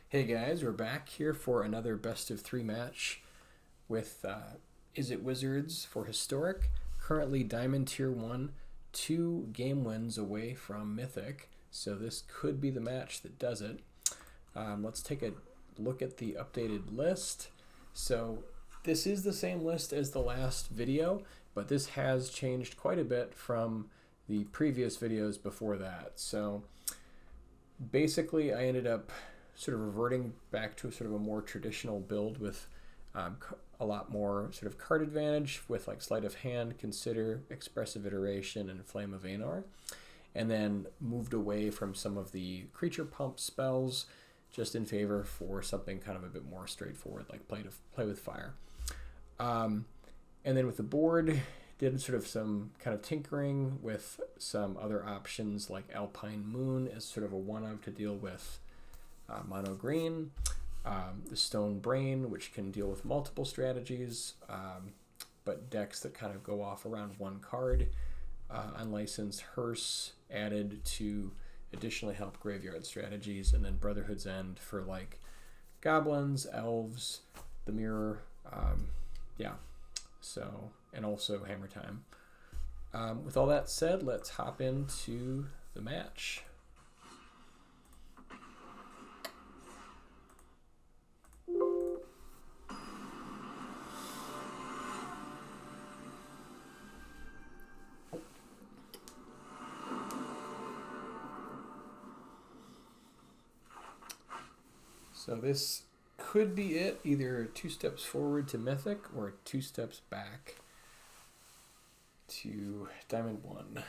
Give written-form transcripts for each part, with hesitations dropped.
Hey guys, we're back here for another best of three match with Izzet Wizards for Historic. Currently Diamond Tier 1, 2 game wins away from Mythic, so this could be the match that does it. Let's take a look at the updated list. So this is the same list as the last video, but this has changed quite a bit from the previous videos before that. So basically I ended up sort of reverting back to sort of a more traditional build with a lot more sort of card advantage with like Sleight of Hand, Consider, Expressive Iteration, and Flame of Anar, and then moved away from some of the creature pump spells just in favor for something kind of a bit more straightforward like play with fire. And then with the board, did sort of some kind of tinkering with some other options like Alpine Moon as sort of a one-of to deal with mono green, the Stone Brain, which can deal with multiple strategies, but decks that kind of go off around one card. Unlicensed Hearse added to additionally help graveyard strategies, and then Brotherhood's End for like goblins, elves, the mirror, so, and also Hammer Time. With all that said, let's hop into the match. So this could be it, either 2 steps forward to Mythic or 2 steps back to Diamond 1.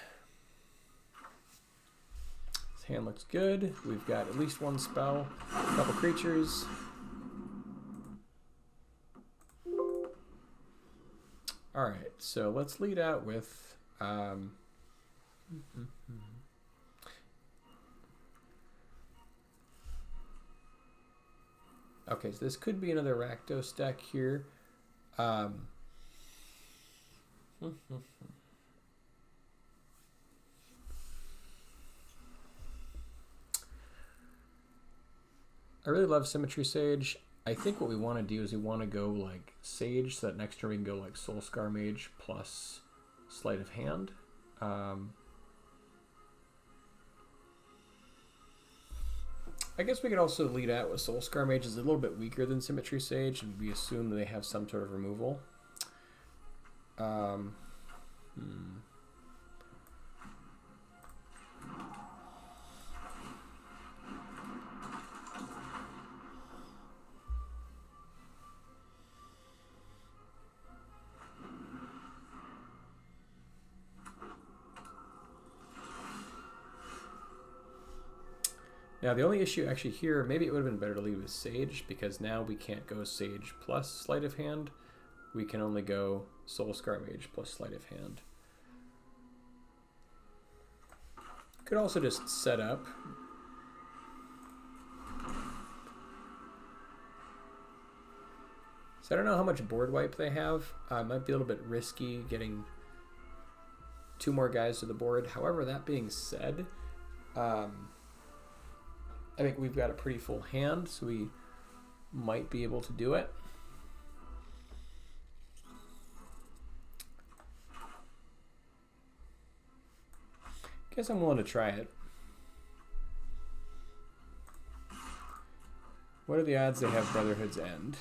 This hand looks good. We've got at least one spell, a couple creatures. Alright, so let's lead out with okay, so this could be another Rakdos deck here. I really love Symmetry Sage. I think what we want to do is we want to go like Sage, so that next turn we can go like Soulscar Mage plus Sleight of Hand. I guess we could also lead out with Soulscar Mage is a little bit weaker than Symmetry Sage, and we assume that they have some sort of removal. Now the only issue actually here, maybe it would have been better to leave with Sage, because now we can't go Sage plus Sleight of Hand. We can only go Soulscar Mage plus Sleight of Hand. Could also just set up. So I don't know how much board wipe they have. Might be a little bit risky getting 2 more guys to the board. However, that being said, I think we've got a pretty full hand, so we might be able to do it. Guess I'm willing to try it. What are the odds they have Brotherhood's End?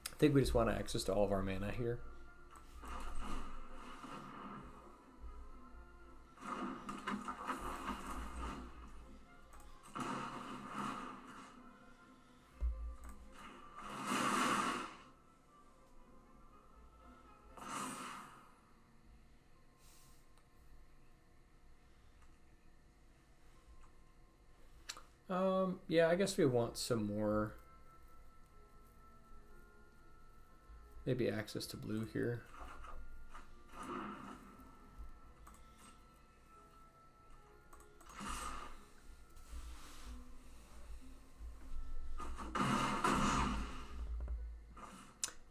I think we just want access to all of our mana here. Yeah, I guess we want some more, maybe access to blue here.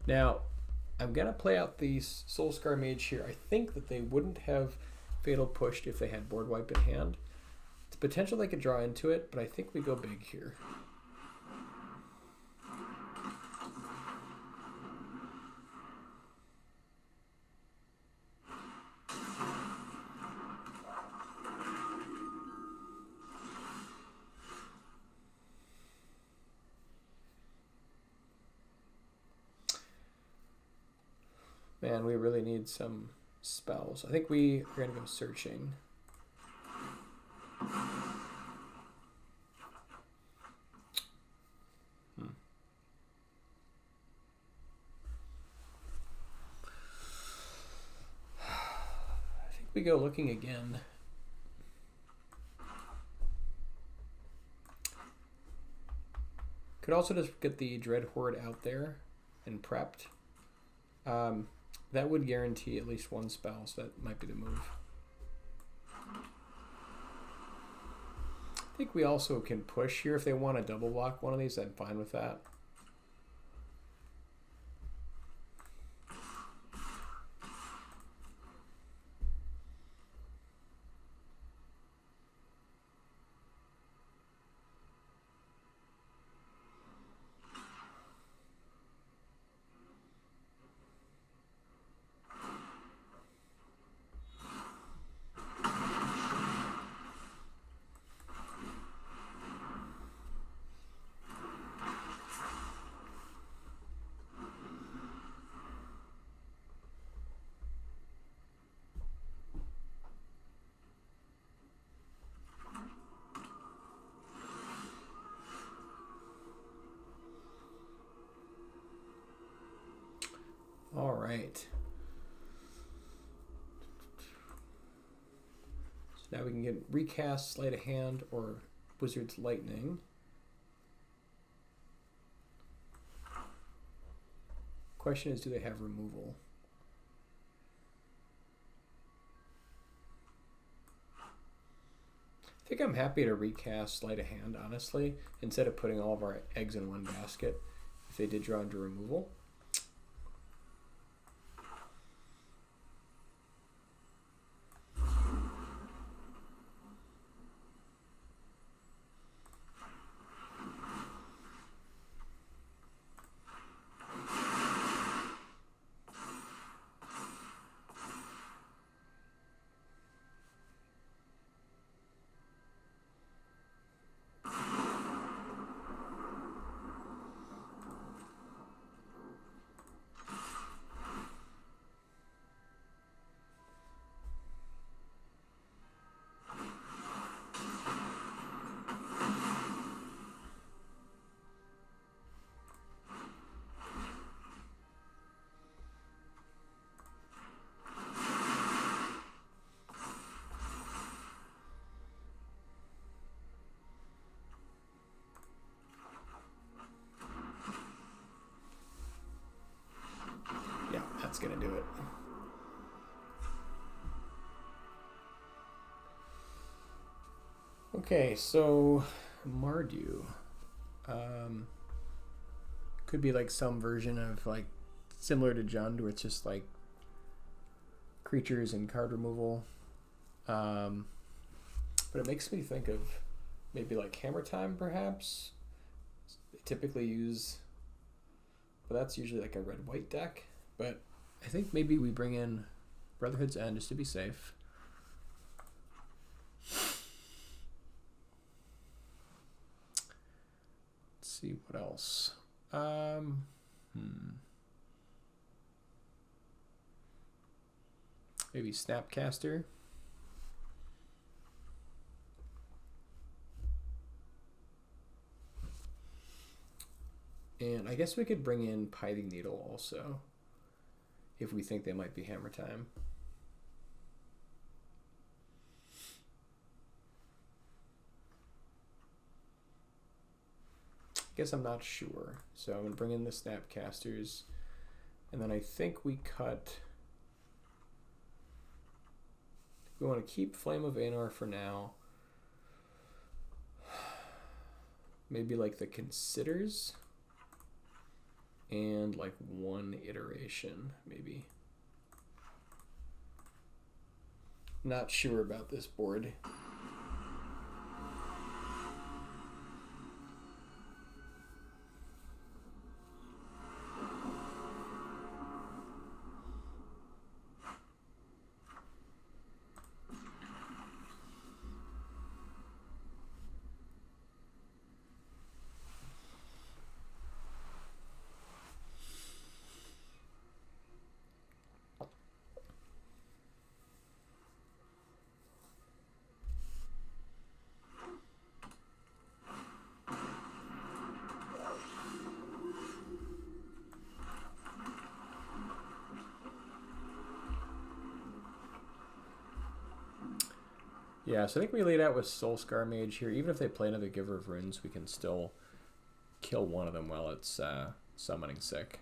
Now, I'm going to play out the Soulscar Mage here. I think that they wouldn't have Fatal pushed if they had board wipe in hand. It's potential they could draw into it, but I think we go big here. Man, we really need some spells. I think we are going to go searching. I think we go looking again. Could also just get the Dread Horde out there and prepped. That would guarantee at least one spell, so that might be the move. I think we also can push here. If they want to double block one of these, I'm fine with that. All right. So now we can get recast, sleight of hand, or Wizard's Lightning. Question is, do they have removal? I think I'm happy to recast sleight of hand, honestly, instead of putting all of our eggs in one basket if they did draw into removal. That's gonna do it. Okay, so Mardu could be like some version of like similar to Jund, where it's just like creatures and card removal. But it makes me think of maybe like Hammer Time, perhaps. They typically use, but that's usually like a red-white deck. But I think maybe we bring in Brotherhood's End just to be safe. Let's see what else. Maybe Snapcaster. And I guess we could bring in Pithing Needle also, if we think they might be Hammer Time. guess I'm not sure. So I'm going to bring in the Snapcasters. And then I think we cut... We want to keep Flame of Anor for now. Maybe like the Considers. And like one iteration, maybe. Not sure about this board. Yeah, so I think we laid out with Soulscar Mage here. Even if they play another Giver of Runes, we can still kill one of them while it's summoning sick.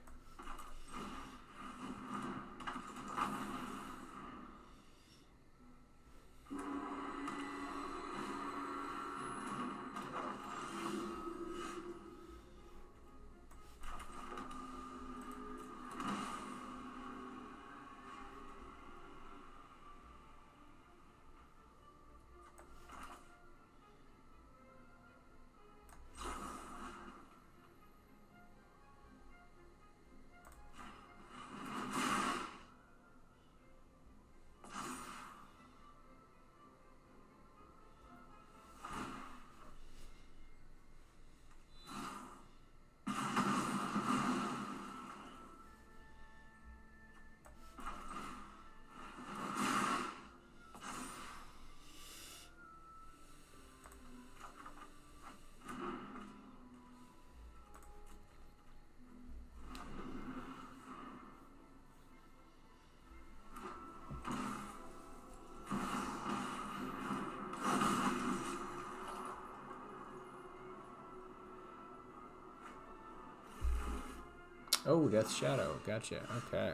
Oh, Death's Shadow. Gotcha. Okay.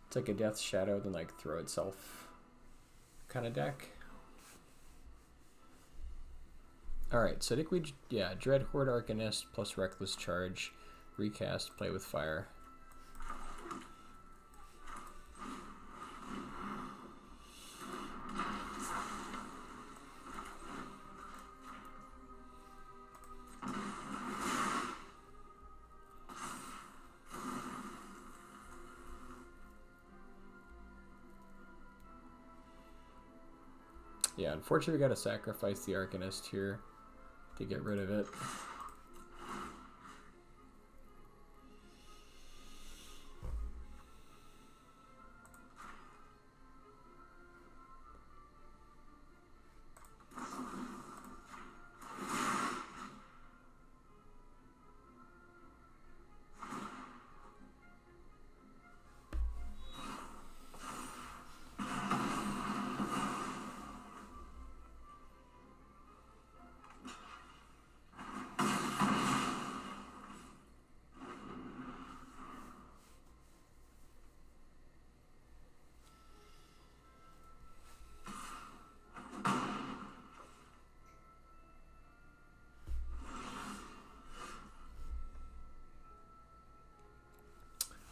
It's like a Death's Shadow, then like throw itself kind of deck. Alright, so I think we, yeah, Dread Horde Arcanist plus Reckless Charge, recast, play with fire. Yeah, unfortunately we gotta sacrifice the Arcanist here to get rid of it.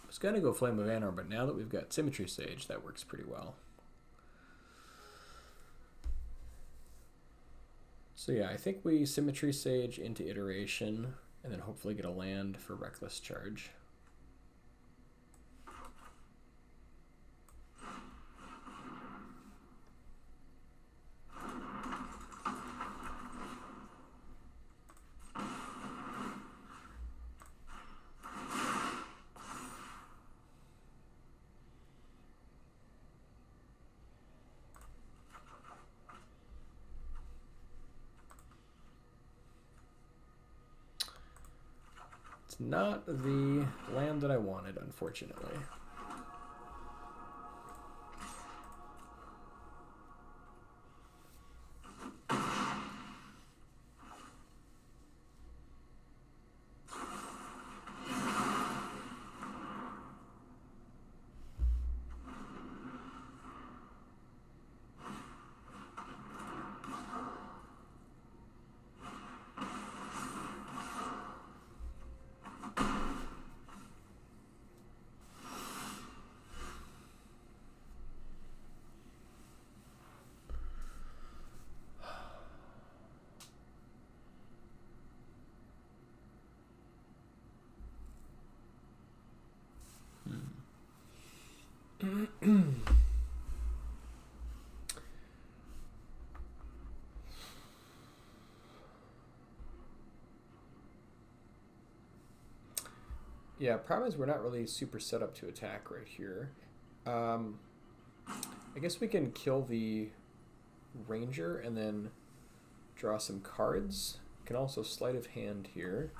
I was gonna go Flame of Anor, but now that we've got Symmetry Sage, that works pretty well. So yeah, I think we Symmetry Sage into Iteration, and then hopefully get a land for Reckless Charge. It's not the land that I wanted, unfortunately. Yeah, problem is we're not really super set up to attack right here. I guess we can kill the ranger and then draw some cards. Can also sleight of hand here.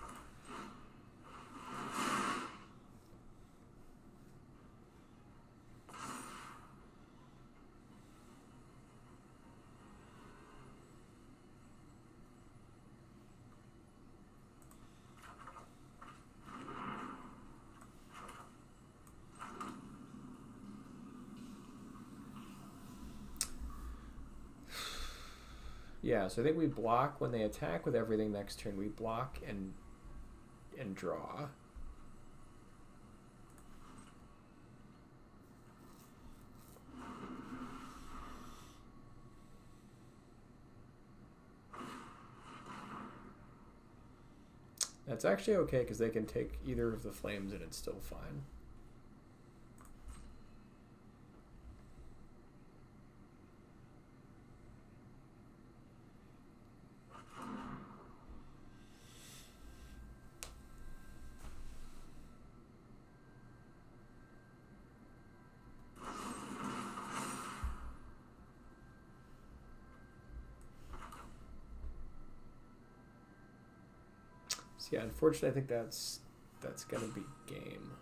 Yeah, so I think we block when they attack with everything next turn. We block and draw. That's actually okay because they can take either of the flames and it's still fine. Yeah, unfortunately, I think that's gonna be game.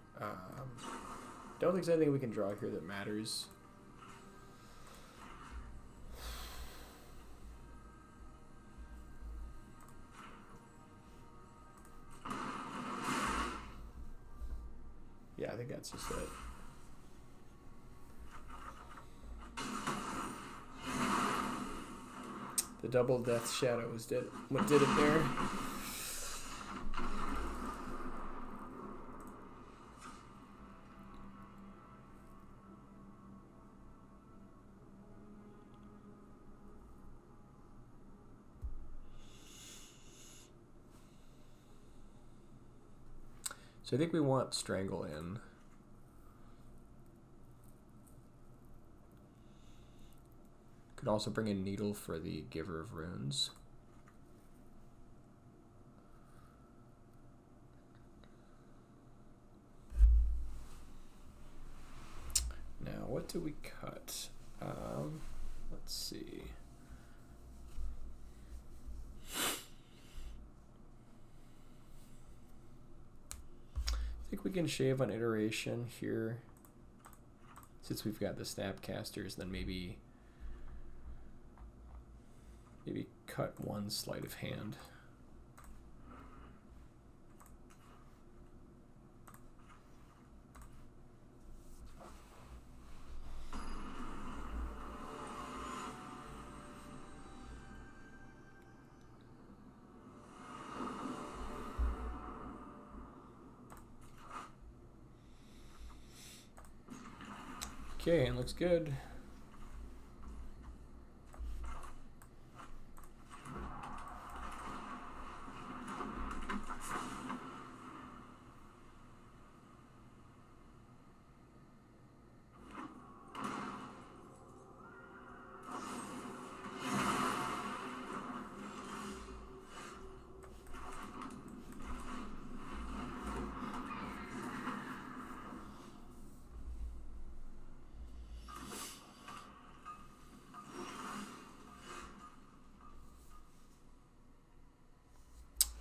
Don't think there's anything we can draw here that matters. Yeah, I think that's just it. The double death shadows did what did it there. So I think we want Strangle in. Could also bring in Needle for the Giver of Runes. Now, what do we cut? Let's see. I think we can shave on iteration here. Since we've got the Snapcasters, then maybe cut one sleight of hand. Okay, and looks good.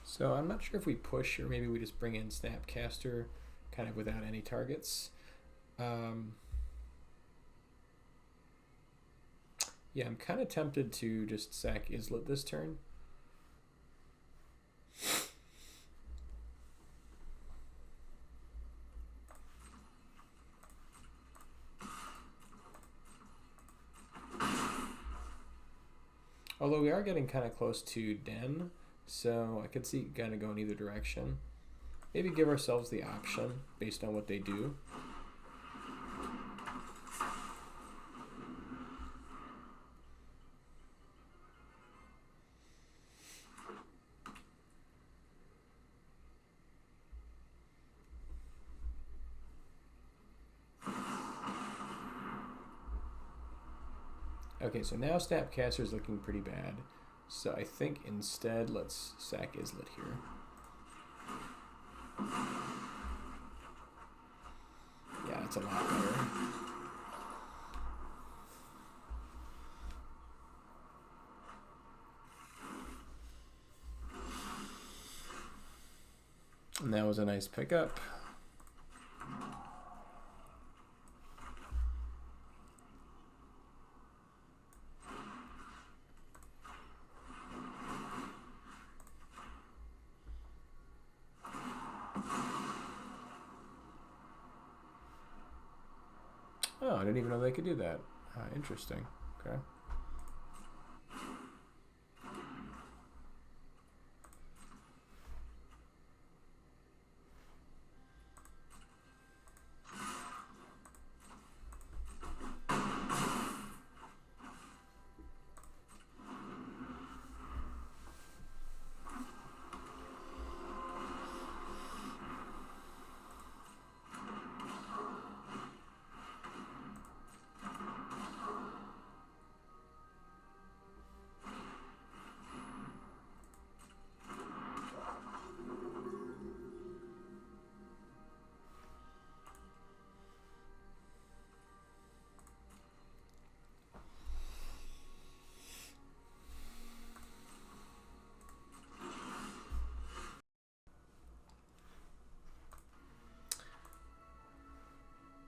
So I'm not sure if we push or maybe we just bring in Snapcaster kind of without any targets. Yeah, I'm kind of tempted to just sack Izzet this turn. Although we are getting kind of close to Den. So I could see kind of going either direction. Maybe give ourselves the option based on what they do. Okay, so now Snapcaster is looking pretty bad. So I think instead let's sack Izzet here. Yeah, it's a lot better. And that was a nice pickup. Oh, I didn't even know they could do that. Interesting. Okay.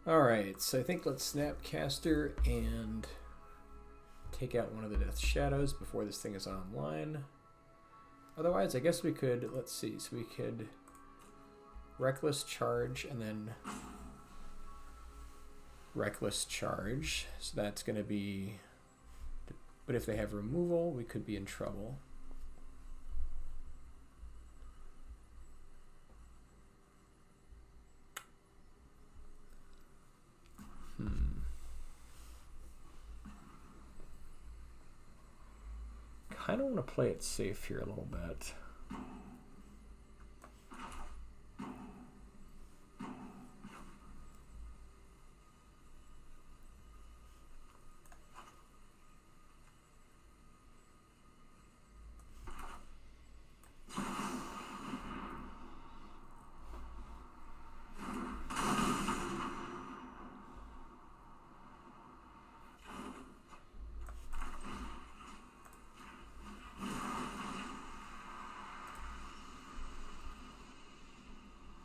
Alright, so I think let's Snapcaster and take out one of the Death Shadows before this thing is online. Otherwise, I guess we could, let's see, so we could Reckless Charge and then Reckless Charge. So that's going to be, but if they have removal, we could be in trouble. I don't want to play it safe here a little bit.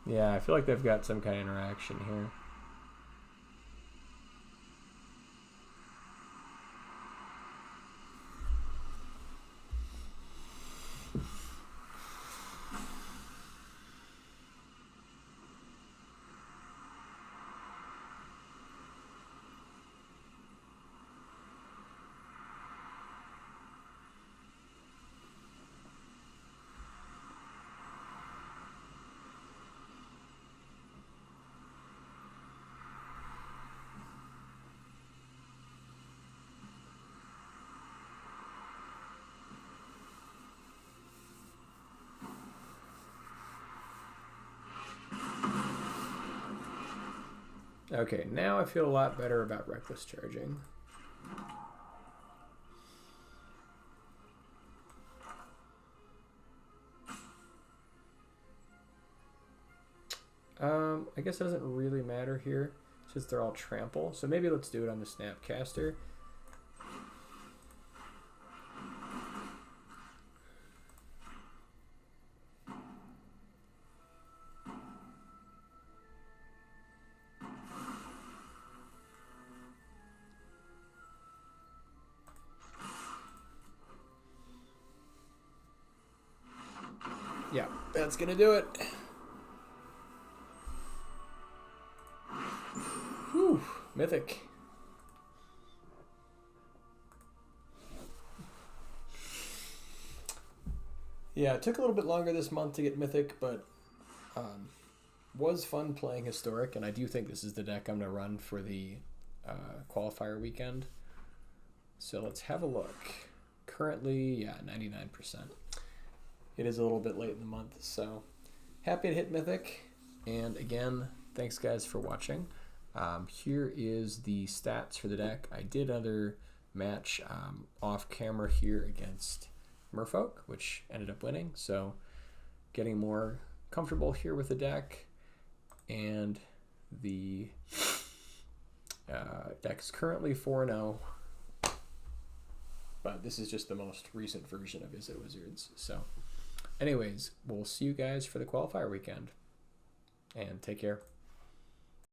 Yeah, I feel like they've got some kind of interaction here. Okay, now I feel a lot better about Reckless Charging. I guess it doesn't really matter here since they're all trample. So maybe let's do it on the Snapcaster. Yeah, that's gonna do it. Whew, Mythic. Yeah, it took a little bit longer this month to get Mythic, but was fun playing Historic, and I do think this is the deck I'm going to run for the qualifier weekend. So let's have a look. Currently, yeah, 99%. It is a little bit late in the month, so happy to hit Mythic. And again, thanks guys for watching. Here is the stats for the deck. I did another match off camera here against Merfolk, which ended up winning. So getting more comfortable here with the deck. And The deck's currently 4-0, but this is just the most recent version of Izzet Wizards. So anyways, we'll see you guys for the qualifier weekend, and take care.